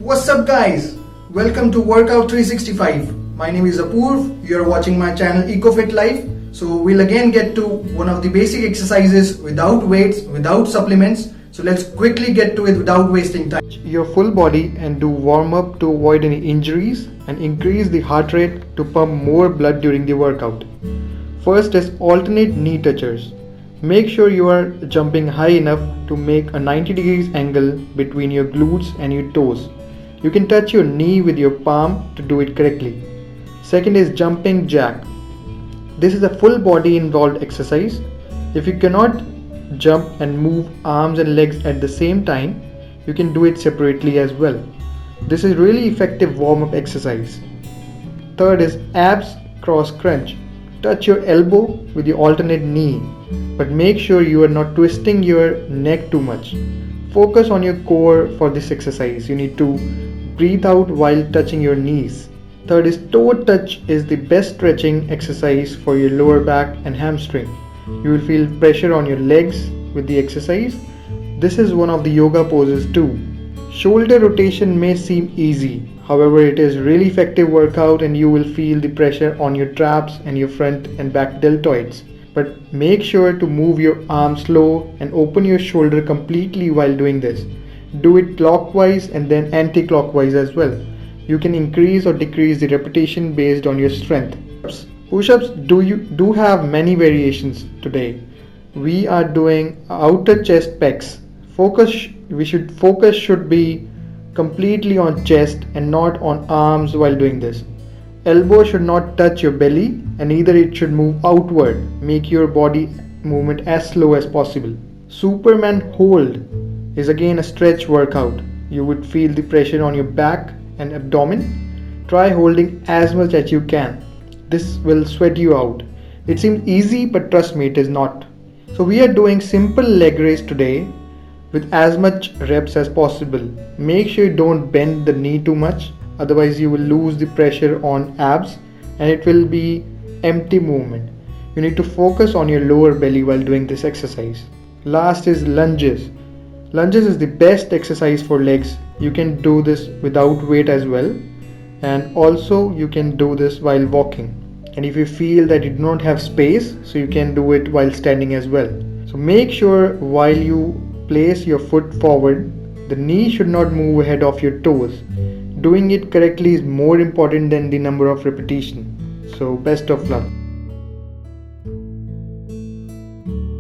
What's up guys? Welcome to Workout 365. My name is Apurv. You are watching my channel EcoFit Life. So we'll again get to one of the basic exercises without weights, without supplements. So let's quickly get to it without wasting time. Your full body and do warm up to avoid any injuries and increase the heart rate to pump more blood during the workout. First is alternate knee touchers. Make sure you are jumping high enough to make a 90 degrees angle between your glutes and your toes. You can touch your knee with your palm to do it correctly. Second is jumping jack. This is a full body involved exercise. If you cannot jump and move arms and legs at the same time, you can do it separately as well. This is really effective warm-up exercise. Third is abs cross crunch. Touch your elbow with your alternate knee, but make sure you are not twisting your neck too much. Focus on your core for this exercise. You need to breathe out while touching your knees. Third is toe touch is the best stretching exercise for your lower back and hamstring. You will feel pressure on your legs with the exercise. This is one of the yoga poses too. Shoulder rotation may seem easy, however it is really effective workout and you will feel the pressure on your traps and your front and back deltoids. But make sure to move your arm slow and open your shoulder completely while doing this. Do it clockwise and then anti-clockwise as well. You can increase or decrease the repetition based on your strength. Push-ups do have many variations today. We are doing outer chest pecs. Focus should be completely on chest and not on arms while doing this. Elbow should not touch your belly and neither it should move outward. Make your body movement as slow as possible. Superman hold is again a stretch workout. You would feel the pressure on your back and abdomen. Try holding as much as you can. This will sweat you out. It seems easy, but trust me, it is not. So we are doing simple leg raise today with as much reps as possible. Make sure you don't bend the knee too much, otherwise you will lose the pressure on abs and it will be empty movement. You need to focus on your lower belly while doing this exercise. Last is lunges. Lunges is the best exercise for legs. You can do this without weight as well, and also you can do this while walking. And if you feel that you do not have space, so you can do it while standing as well. So make sure while you place your foot forward, the knee should not move ahead of your toes. Doing it correctly is more important than the number of repetitions. So best of luck.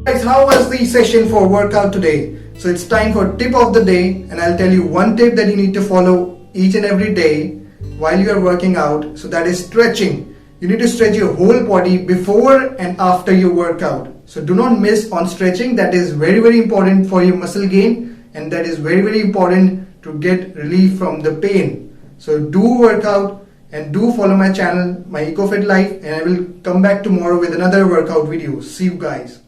Guys, how was the session for workout today? So it's time for tip of the day, and I'll tell you one tip that you need to follow each and every day while you are working out. So that is stretching. You need to stretch your whole body before and after your workout. So do not miss on stretching. That is very, very important for your muscle gain, and that is very, very important to get relief from the pain. So do workout and do follow my channel, my EcoFit Life, and I will come back tomorrow with another workout video. See you guys.